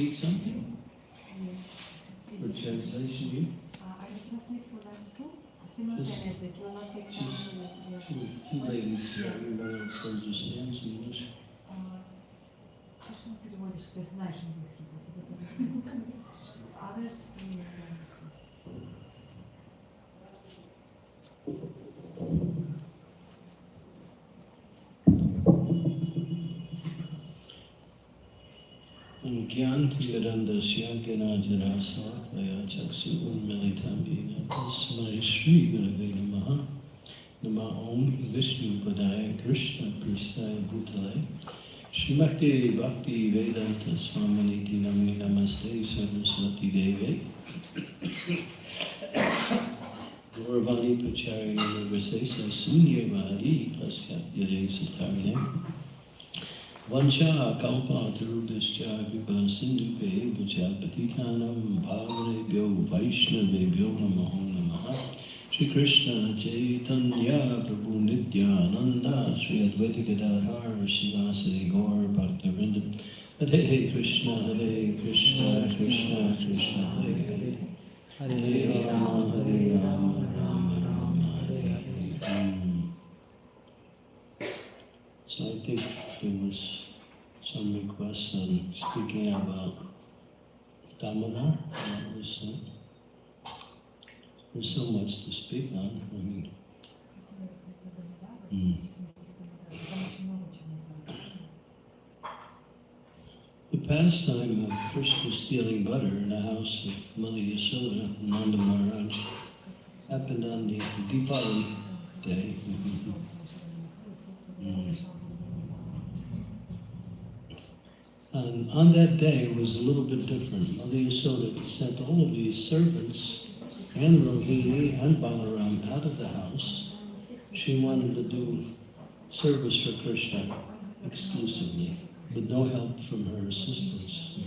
Speak something? For translation, you? Are you translating for that too? Simultaneously, it will not take time. Two ladies here, everybody else understands English. Ты что переводишь, ты знаешь английский, спасибо. Others, Gyantiradandasya Gyanajana Sakaya Chaksu Unmilitam Yena Tasmai Shri Gurave Namaha Nama Om Vishnu Padaya Krishna Prasaya Bhutale Srimati Bhakti Vedanta Swaminiti Namni Namaste Saraswati Deve Gauravani Pachari Namaste Sunyavadi Pasyat Yade Satarine Vansha kalpa tarubhischa vipa sindhupe vacha patitanam bhavanebhyo vaishnavebhyo namo namaha Shri Krishna Chaitanya Prabhu Nityananda Shri Advaita Gadadhar Srivasadi Gaur Bhaktivinoda Hare Krishna Krishna Krishna Hare Hare Rama Rama Rama Hare Hare. So I think there was some requests on speaking about Damodar. There's so much to speak on. I mean, the pastime of Krishna stealing butter in the house of Mother Yasoda, Nanda Maharaj, happened on the Deepavali day. And on that day it was a little bit different. Mother Yasoda sent all of these servants and Rohini and Balaram out of the house. She wanted to do service for Krishna exclusively, with no help from her assistants.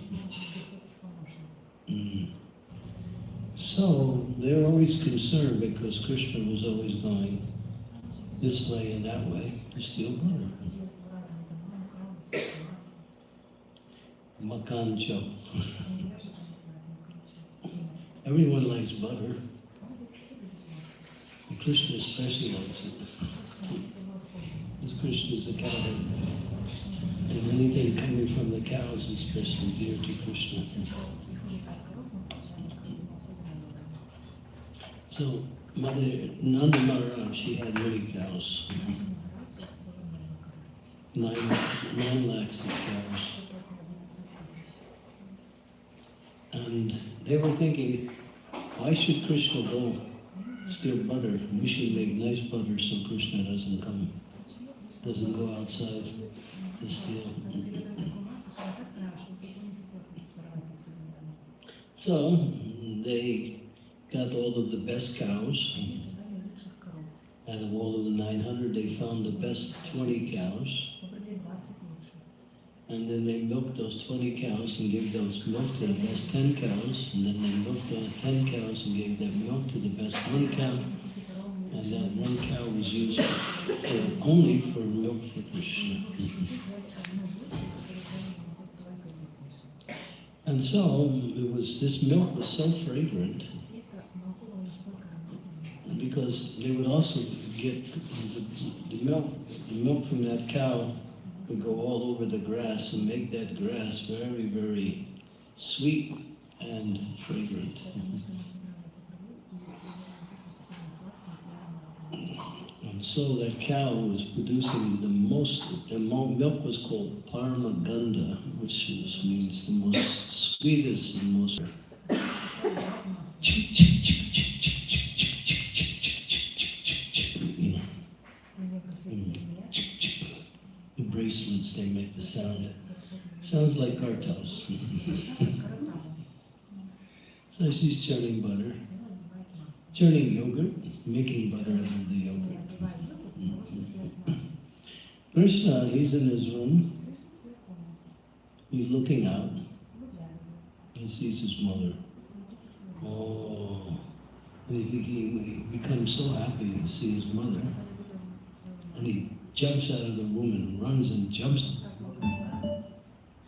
So they were always concerned because Krishna was always going this way and that way to steal butter. Makan chop. Everyone likes butter. And Krishna especially likes it. Because Krishna is a cow. And anything coming from the cows is especially dear to Krishna. So Mother Nanda Maharaj, she had many cows. 9 lakhs of cows. And they were thinking, why should Krishna go steal butter? We should make nice butter so Krishna doesn't go outside to steal. So they got all of the best cows, and of all of the 900, they found the best 20 cows. And then they milked those 20 cows and gave those milk to the best 10 cows. And then they milked those 10 cows and gave that milk to the best 1 cow. And that 1 cow was used only for milk for Krishna. And so this milk was so fragrant because they would also get the milk from that cow would go all over the grass and make that grass very, very sweet and fragrant. And so that cow was producing the milk was called Paramaganda, which means the most sweetest and most... The bracelets, they make the sound. Sounds like cartels. So she's churning butter, churning yogurt, making butter out of the yogurt. Krishna, he's in his room. He's looking out. He sees his mother. Oh, he becomes so happy to see his mother. And he jumps out of the room and runs and jumps.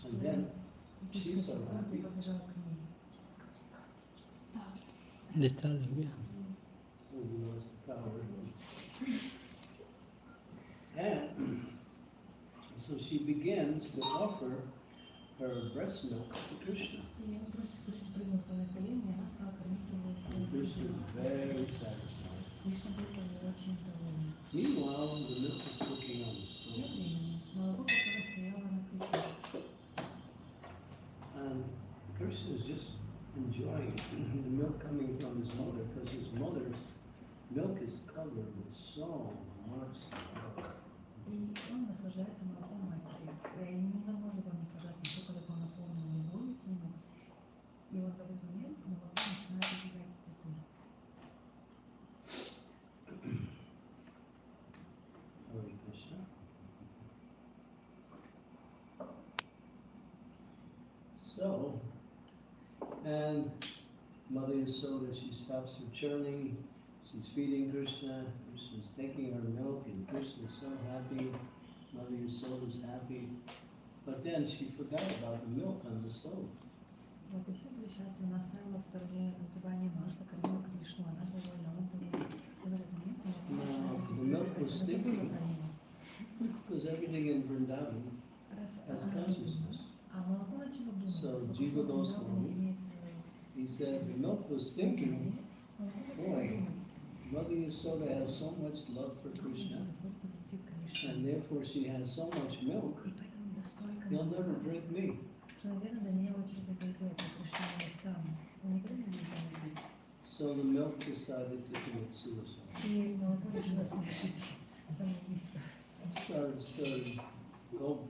And then she's so happy. So he knows And so she begins to offer her breast milk to Krishna. И он просит Кришну прыгнуть на колени, и она стала кормить его And своим Krishna is грудью. very satisfied. Кришна был очень доволен. Meanwhile, the milk is cooking on the Тем stove. временем молоко, которое стояло на плите, And Krishna is just enjoying the milk coming from his mother, because his mother's milk is covered with so much love. и он наслаждается молоком матери. Невозможно было наслаждаться настолько, как он наполнен любовью к нему. И вот в этот момент молоко начинает убегать с плиты. Hare Krishna. So, and Mother Yasoda, she stops her churning, she's feeding Krishna, Krishna's taking her milk, and Krishna's so happy, Mother Yasoda's happy. But then she forgot about the milk on the stove. Вот и все были счастливы, она оставила в стороне напивание масла, кормила Кришну, она довольна, он доволен. И в этот момент молоко начинает убегать, она забыла про него. Because everything in Vrindavan has consciousness. А молоко начало думать, So, поскольку Jiva слово goes «Вриндавана» home. имеет He says the milk was thinking, молоко начало boy, думать. Mother Yasoda has so much love for Krishna, and therefore she has so much milk, he'll never drink me. So the milk decided to commit suicide. Started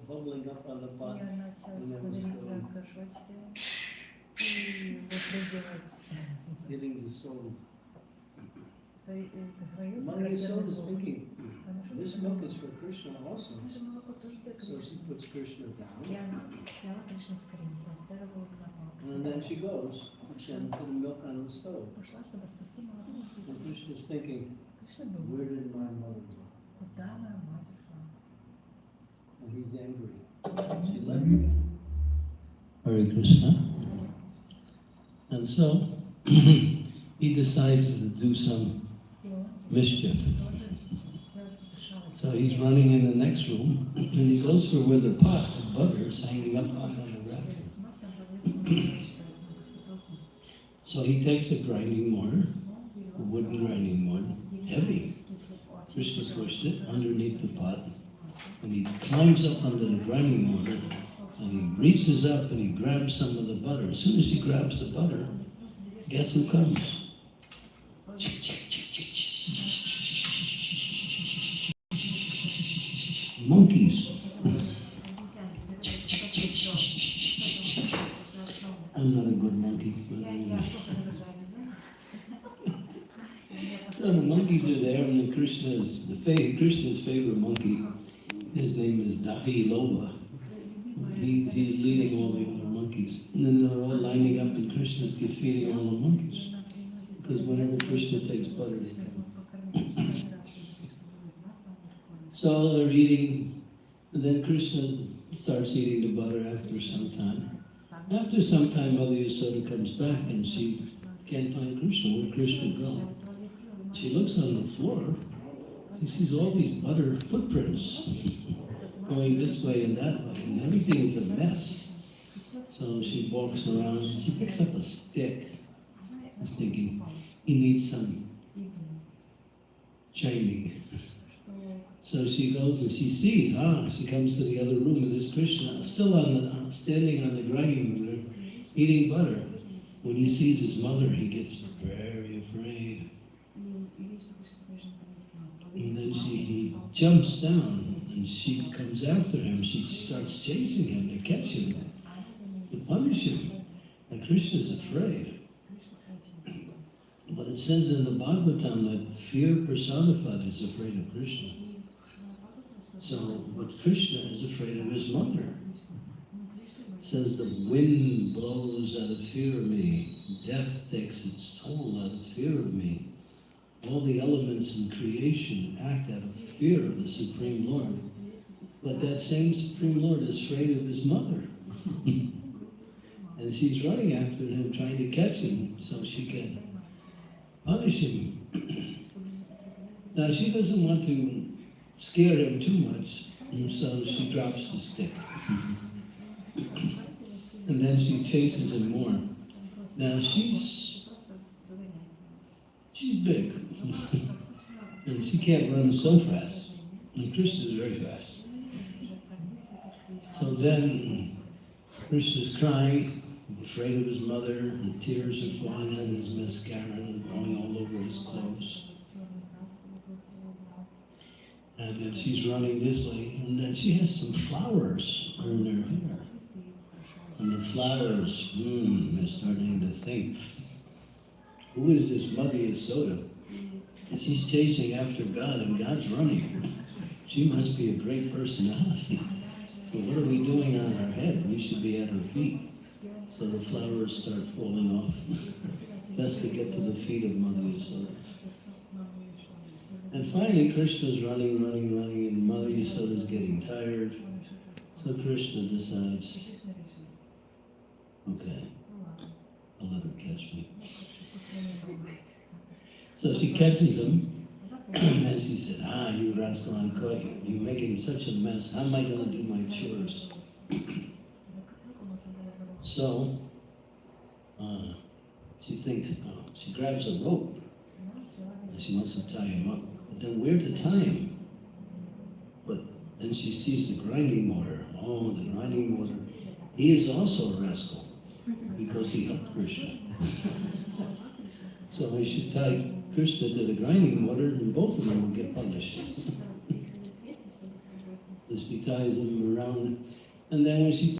bubbling up on the pot, and then was hitting the soul. Mother Yasoda is thinking, this milk is for Krishna also. So she puts Krishna down, and then she goes and put the milk on the stove. And Krishna is thinking, where did my mother go? And he's angry. She left. Hare Krishna. And so he decides to do some mischief. So he's running in the next room, and he goes for where the pot of butter is hanging up on the rack. So he takes a grinding mortar, a wooden grinding mortar, heavy. Krishna pushed it underneath the pot, and he climbs up under the grinding mortar, and he reaches up and he grabs some of the butter. As soon as he grabs the butter, guess who comes? Monkeys. I'm not a good monkey. So the monkeys are there, and Krishna's favorite monkey, his name is Dahi Loba. He's leading all the other monkeys. And then they're all lining up, and Krishna's feeding all the monkeys. Because whenever Krishna takes butter, they come. So they're eating, and then Krishna starts eating the butter after some time. After some time, Mother Yasoda comes back, and she can't find Krishna. Where'd Krishna go? She looks on the floor. She sees all these butter footprints going this way and that way, and everything is a mess. So she walks around, and she picks up a stick. She's thinking, he needs some training. So she goes and she sees, she comes to the other room, and there's Krishna still standing on the grinding mortar, eating butter. When he sees his mother, he gets very afraid. And then he jumps down, and she comes after him. She starts chasing him to catch him, to punish him. And Krishna's afraid. But it says in the Bhagavatam that fear personified is afraid of Krishna. So, but Krishna is afraid of his mother. It says the wind blows out of fear of me. Death takes its toll out of fear of me. All the elements in creation act out of fear of the Supreme Lord. But that same Supreme Lord is afraid of his mother. And she's running after him, trying to catch him so she can punish him. Now she doesn't want to scare him too much, and so she drops the stick. And then she chases him more. Now she's big, and she can't run so fast. And Krishna is very fast. So then Krishna's crying, afraid of his mother, and tears are falling on his mascara and going all over his clothes. And then she's running this way, and then she has some flowers in her hair. And the flowers, is starting to think, who is this Mother Yasoda? And she's chasing after God, and God's running. She must be a great personality. So what are we doing on her head? We should be at her feet. So the flowers start falling off. Best to get to the feet of Mother Yasoda. And finally, Krishna's running, and Mother Yasoda's getting tired. So Krishna decides, okay, I'll let her catch me. So she catches him, and then she said, you rascal, I caught you. You're making such a mess. How am I going to do my chores? So she thinks, she grabs a rope, and she wants to tie him up. But then where to tie him? But then she sees the grinding mortar. Oh, the grinding mortar. He is also a rascal, because he helped Krishna. So we should tie Krishna to the grinding mortar, and both of them will get punished. So she ties him around, and then when she